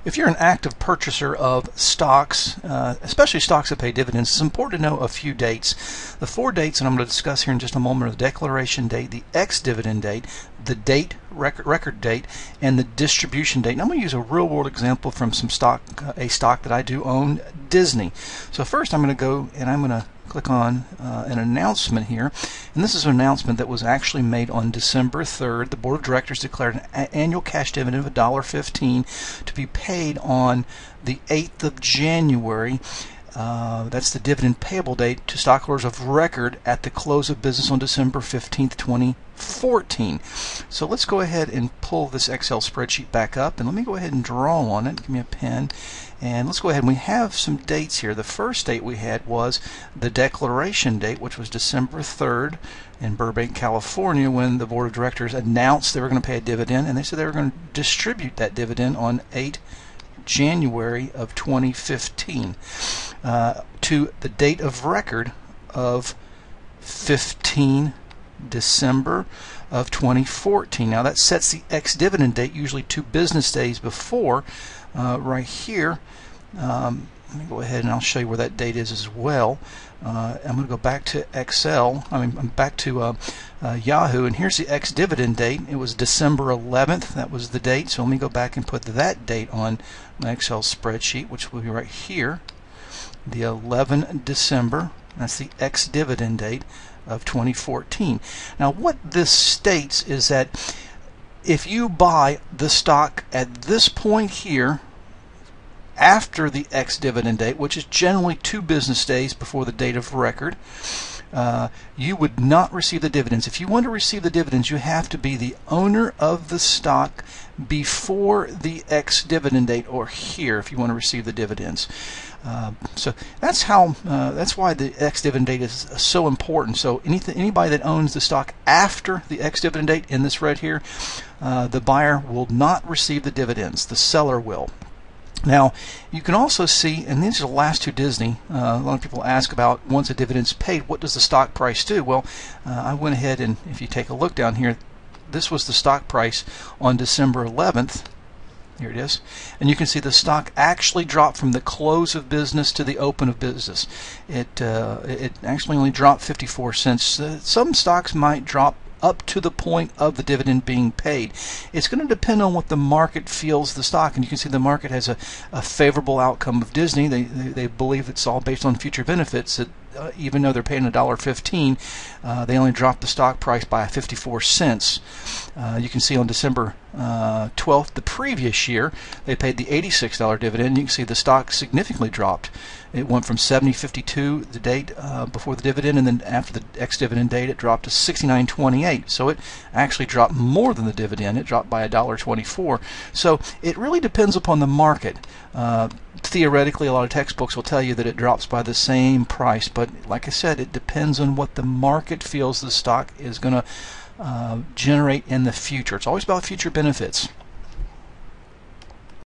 If you're an active purchaser of stocks, especially stocks that pay dividends, it's important to know a few dates. The 4 dates that I'm going to discuss here in just a moment are the declaration date, the ex-dividend date, the date record date, and the distribution date. And I'm going to use a real-world example from a stock that I do own, Disney. So first I'm going to go and I'm going to click on an announcement here, and this is an announcement that was actually made on December 3rd. The board of directors declared an annual cash dividend of $1.15 to be paid on the 8th of January. That's the dividend payable date to stockholders of record at the close of business on December 15th, 2014. So let's go ahead and pull this Excel spreadsheet back up, and let me go ahead and draw on it. Give me a pen. And let's go ahead, and we have some dates here. The first date we had was the declaration date, which was December 3rd in Burbank, California, when the board of directors announced they were going to pay a dividend, and they said they were going to distribute that dividend on 8 January of 2015 to the date of record of 15 December of 2014. Now that sets the ex-dividend date usually 2 business days before. Right here, let me go ahead and I'll show you where that date is as well. I'm going to go back to Excel. I'm back to Yahoo, and here's the ex-dividend date. It was December 11th. That was the date. So let me go back and put that date on my Excel spreadsheet, which will be right here, the 11th December. That's the ex-dividend date of 2014. Now, what this states is that if you buy the stock at this point here after the ex-dividend date, which is generally 2 business days before the date of record, you would not receive the dividends. If you want to receive the dividends, you have to be the owner of the stock before the ex-dividend date, or here if you want to receive the dividends. So that's why the ex-dividend date is so important. So anybody that owns the stock after the ex-dividend date, in this red here, the buyer will not receive the dividends. The seller will. Now, you can also see, and these are the last 2 Disney, a lot of people ask about, once a dividend's paid, what does the stock price do? Well, I went ahead, and if you take a look down here, this was the stock price on December 11th. Here it is. And you can see the stock actually dropped from the close of business to the open of business. It actually only dropped 54 cents. Some stocks might drop up to the point of the dividend being paid. It's going to depend on what the market feels the stock, and you can see the market has a favorable outcome of Disney. They believe it's all based on future benefits. That even though they're paying $1.15, they only dropped the stock price by 54 cents. You can see on December 12th, the previous year, they paid the $86 dividend. You can see the stock significantly dropped. It went from $70.52 the date before the dividend, and then after the ex-dividend date, it dropped to $69.28. So it actually dropped more than the dividend. It dropped by $1.24. So it really depends upon the market. Theoretically, a lot of textbooks will tell you that it drops by the same price, but like I said, it depends on what the market feels the stock is going to generate in the future. It's always about future benefits.